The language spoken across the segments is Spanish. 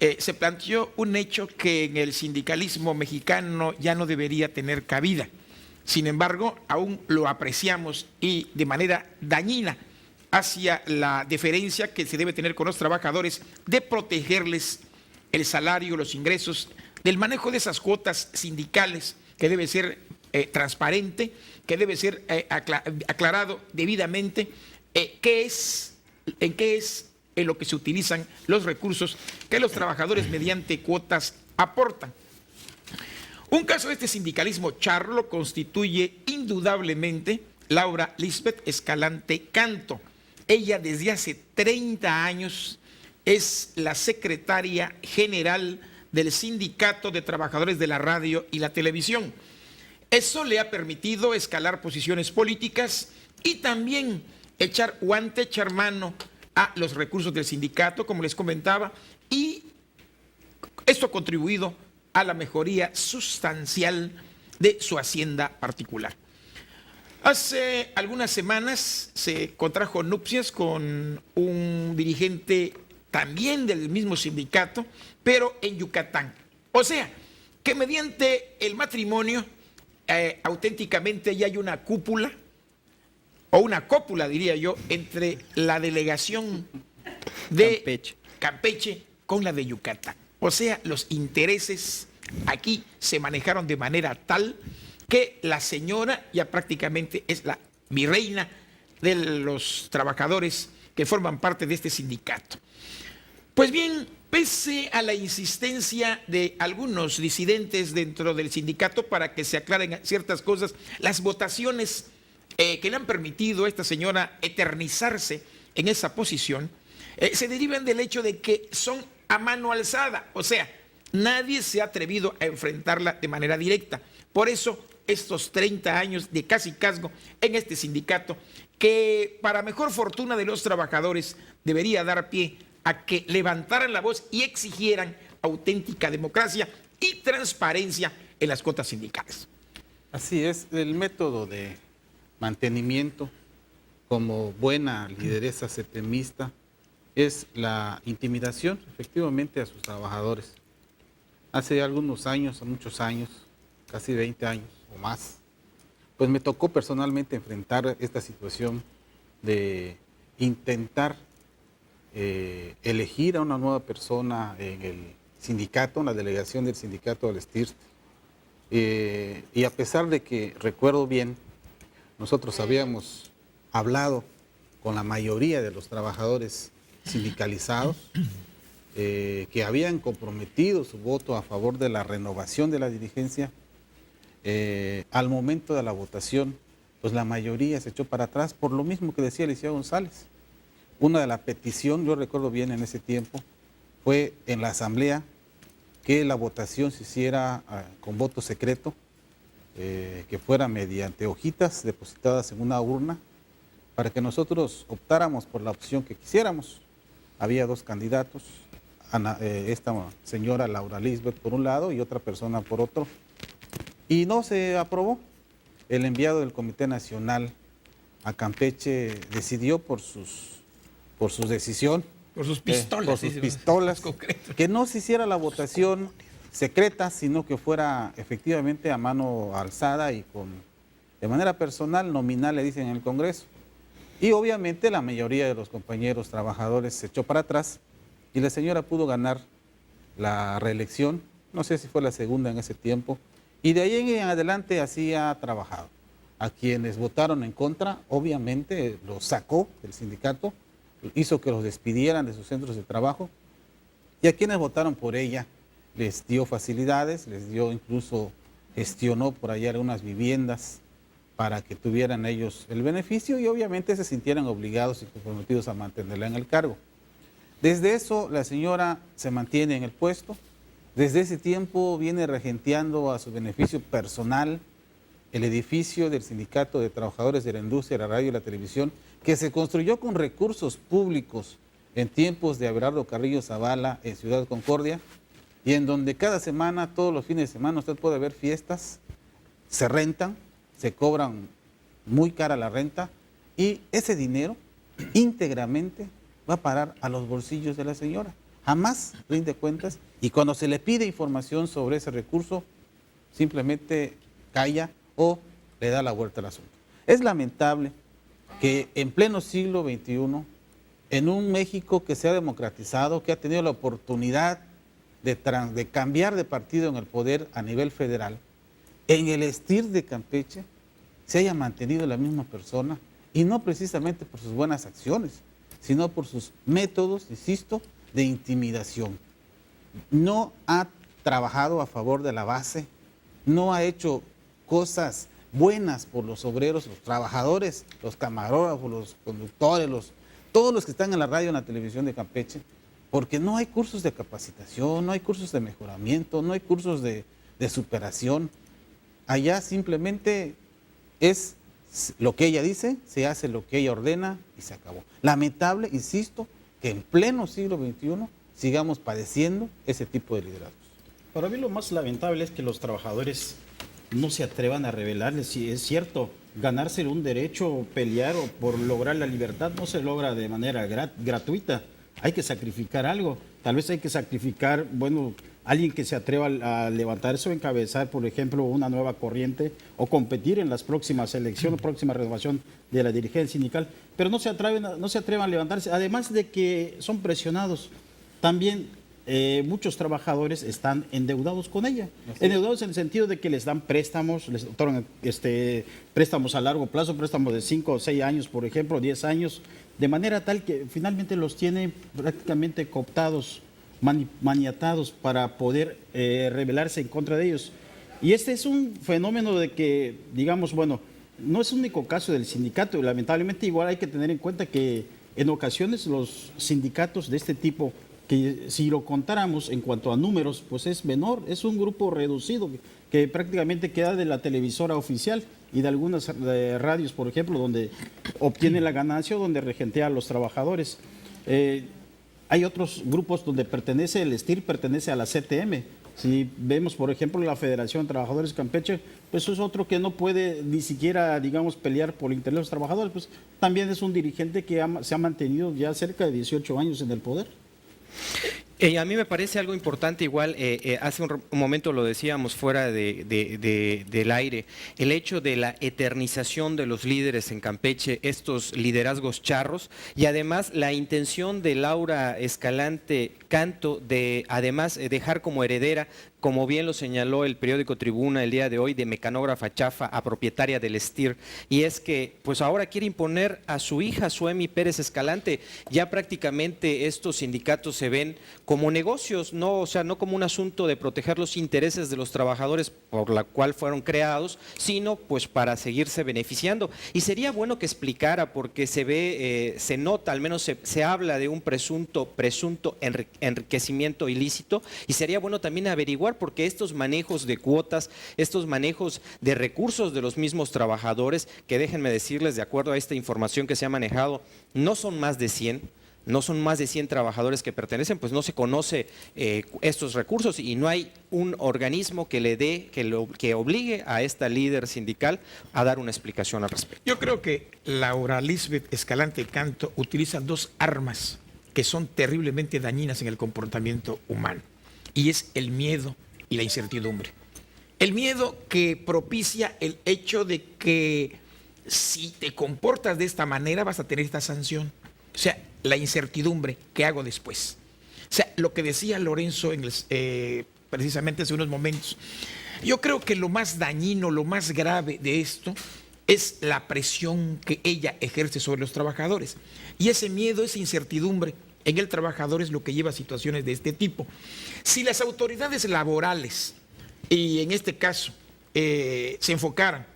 se planteó un hecho que en el sindicalismo mexicano ya no debería tener cabida. Sin embargo, aún lo apreciamos y de manera dañina hacia la deferencia que se debe tener con los trabajadores de protegerles el salario, los ingresos, del manejo de esas cuotas sindicales que debe ser transparente, que debe ser aclarado debidamente en qué es en lo que se utilizan los recursos que los trabajadores mediante cuotas aportan. Un caso de este sindicalismo charro lo constituye indudablemente Laura Lisbeth Escalante Canto. Ella desde hace 30 años es la secretaria general del Sindicato de Trabajadores de la Radio y la Televisión. Eso le ha permitido escalar posiciones políticas y también echar guante, echar mano a los recursos del sindicato, como les comentaba, y esto ha contribuido a la mejoría sustancial de su hacienda particular. Hace algunas semanas se contrajo nupcias con un dirigente también del mismo sindicato, pero en Yucatán. O sea, que mediante el matrimonio auténticamente ya hay una cúpula, o una cópula, diría yo, entre la delegación de Campeche con la de Yucatán. O sea, los intereses aquí se manejaron de manera tal que la señora ya prácticamente es la virreina de los trabajadores que forman parte de este sindicato. Pues bien, pese a la insistencia de algunos disidentes dentro del sindicato para que se aclaren ciertas cosas, las votaciones que le han permitido a esta señora eternizarse en esa posición, se derivan del hecho de que son a mano alzada, o sea, nadie se ha atrevido a enfrentarla de manera directa. Por eso, estos 30 años de cacicazgo en este sindicato, que para mejor fortuna de los trabajadores debería dar pie a que levantaran la voz y exigieran auténtica democracia y transparencia en las cuotas sindicales. Así es, el método de mantenimiento como buena lideresa setemista es la intimidación efectivamente a sus trabajadores. Hace algunos años, muchos años, casi 20 años o más, pues me tocó personalmente enfrentar esta situación de intentar elegir a una nueva persona en el sindicato, en la delegación del sindicato del STIRT. Y a pesar de que recuerdo bien, nosotros habíamos hablado con la mayoría de los trabajadores sindicalizados que habían comprometido su voto a favor de la renovación de la dirigencia. Al momento de la votación, pues la mayoría se echó para atrás por lo mismo que decía el licenciado González. Una de las peticiones, yo recuerdo bien en ese tiempo, fue en la asamblea que la votación se hiciera con voto secreto, que fuera mediante hojitas depositadas en una urna, para que nosotros optáramos por la opción que quisiéramos. Había dos candidatos, esta señora Laura Lisbeth por un lado y otra persona por otro, y no se aprobó. El enviado del Comité Nacional a Campeche decidió por su decisión, por sus pistolas, que no se hiciera la votación secreta, sino que fuera efectivamente a mano alzada y de manera personal, nominal, le dicen en el Congreso. Y obviamente la mayoría de los compañeros trabajadores se echó para atrás y la señora pudo ganar la reelección, no sé si fue la segunda en ese tiempo, y de ahí en adelante así ha trabajado. A quienes votaron en contra, obviamente los sacó del sindicato, hizo que los despidieran de sus centros de trabajo, y a quienes votaron por ella les dio facilidades, les dio incluso, gestionó por allá algunas viviendas para que tuvieran ellos el beneficio y obviamente se sintieran obligados y comprometidos a mantenerla en el cargo. Desde eso la señora se mantiene en el puesto, desde ese tiempo viene regenteando a su beneficio personal el edificio del Sindicato de Trabajadores de la Industria, la Radio y la Televisión, que se construyó con recursos públicos en tiempos de Abelardo Carrillo Zavala en Ciudad Concordia, y en donde cada semana, todos los fines de semana, usted puede ver fiestas, se rentan, se cobran muy cara la renta, y ese dinero íntegramente va a parar a los bolsillos de la señora. jamás rinde cuentas y cuando se le pide información sobre ese recurso, simplemente calla o le da la vuelta al asunto. Es lamentable que en pleno siglo XXI, en un México que se ha democratizado, que ha tenido la oportunidad de cambiar de partido en el poder a nivel federal, en el STIR de Campeche se haya mantenido la misma persona, y no precisamente por sus buenas acciones, sino por sus métodos, insisto, de intimidación. No ha trabajado a favor de la base, no ha hecho cosas buenas por los obreros, los trabajadores, los camarógrafos, los conductores, todos los que están en la radio y en la televisión de Campeche, porque no hay cursos de capacitación, no hay cursos de mejoramiento, no hay cursos de superación. Allá simplemente es lo que ella dice, se hace lo que ella ordena y se acabó. Lamentable, insisto, que en pleno siglo XXI sigamos padeciendo ese tipo de liderazgos. Para mí lo más lamentable es que los trabajadores no se atrevan a rebelarles. Si es cierto, ganarse un derecho, pelear o por lograr la libertad no se logra de manera gratuita. Hay que sacrificar algo. Tal vez hay que sacrificar, bueno, alguien que se atreva a levantarse o encabezar, por ejemplo, una nueva corriente o competir en las próximas elecciones, próxima renovación de la dirigencia sindical, pero no se atrevan a levantarse, además de que son presionados. También muchos trabajadores están endeudados con ella, endeudados en el sentido de que les dan préstamos, les otorgan préstamos a largo plazo, préstamos de 5 o 6 años, por ejemplo, 10 años, de manera tal que finalmente los tiene prácticamente cooptados, maniatados para poder rebelarse en contra de ellos. Y este es un fenómeno de que, digamos, bueno, no es el único caso del sindicato, lamentablemente igual hay que tener en cuenta que en ocasiones los sindicatos de este tipo, que si lo contáramos en cuanto a números, pues es menor, es un grupo reducido que prácticamente queda de la televisora oficial y de algunas radios, por ejemplo, donde obtiene la ganancia o donde regentea a los trabajadores. Hay otros grupos donde pertenece el STIR, pertenece a la CTM. Si vemos, por ejemplo, la Federación de Trabajadores Campeche, pues es otro que no puede ni siquiera, digamos, pelear por el interés de los trabajadores. Pues también es un dirigente que se ha mantenido ya cerca de 18 años en el poder. A mí me parece algo importante, igual hace un momento lo decíamos fuera del aire, el hecho de la eternización de los líderes en Campeche, estos liderazgos charros, y además la intención de Laura Escalante Canto de además dejar como heredera, como bien lo señaló el periódico Tribuna el día de hoy, de mecanógrafa chafa a propietaria del STIR, y es que pues ahora quiere imponer a su hija Suemi Pérez Escalante. Ya prácticamente estos sindicatos se ven como negocios, no, o sea, no como un asunto de proteger los intereses de los trabajadores por la cual fueron creados, sino pues para seguirse beneficiando. Y sería bueno que explicara, porque se ve, se nota, al menos se habla de un presunto enriquecimiento ilícito, y sería bueno también averiguar, porque estos manejos de cuotas, estos manejos de recursos de los mismos trabajadores, que déjenme decirles, de acuerdo a esta información que se ha manejado, no son más de 100, no son más de 100 trabajadores que pertenecen, pues no se conoce estos recursos y no hay un organismo que le dé, que obligue a esta líder sindical a dar una explicación al respecto. Yo creo que Laura Lisbeth Escalante Canto utiliza dos armas que son terriblemente dañinas en el comportamiento humano, y es el miedo y la incertidumbre. El miedo que propicia el hecho de que si te comportas de esta manera vas a tener esta sanción. O sea, la incertidumbre, ¿qué hago después? O sea, lo que decía Lorenzo precisamente hace unos momentos. Yo creo que lo más dañino, lo más grave de esto es la presión que ella ejerce sobre los trabajadores. Y ese miedo, esa incertidumbre en el trabajador es lo que lleva a situaciones de este tipo. Si las autoridades laborales, y en este caso, se enfocaran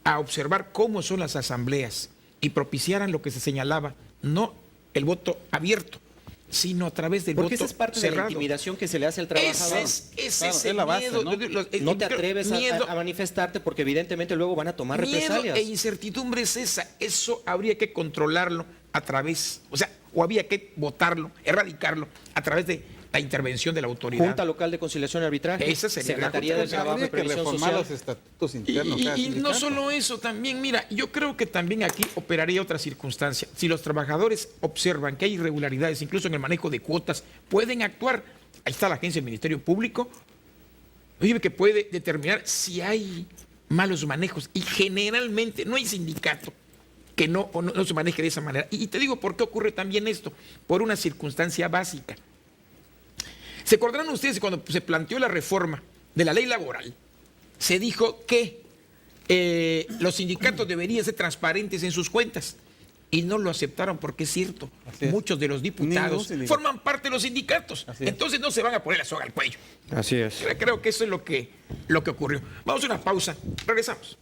a observar cómo son las asambleas y propiciaran lo que se señalaba, no el voto abierto, sino a través del voto cerrado. Porque esa es parte de la intimidación que se le hace al trabajador. Ese es el miedo. No te atreves a manifestarte porque evidentemente luego van a tomar represalias. Miedo e incertidumbre es esa. Eso habría que controlarlo a través, o había que votarlo, erradicarlo a través de la intervención de la autoridad. Junta Local de Conciliación y Arbitraje, Esa sería la Secretaría del Junta. Trabajo y Habría que Previsión reformar Social. los estatutos internos. cada Y no sindicato. solo eso, también, mira, yo creo que también aquí operaría otra circunstancia. Si los trabajadores observan que hay irregularidades, incluso en el manejo de cuotas, pueden actuar. Ahí está la agencia del Ministerio Público, oye, que puede determinar si hay malos manejos. Y generalmente no hay sindicato que no se maneje de esa manera. Y te digo por qué ocurre también esto, por una circunstancia básica. ¿Se acordarán ustedes cuando se planteó la reforma de la ley laboral? Se dijo que los sindicatos deberían ser transparentes en sus cuentas y no lo aceptaron porque es cierto, Así es. muchos de los diputados Ningún sindicato. forman parte de los sindicatos, Así es. entonces no se van a poner la soga al cuello. Así es. Creo que eso es lo que ocurrió. Vamos a una pausa, regresamos.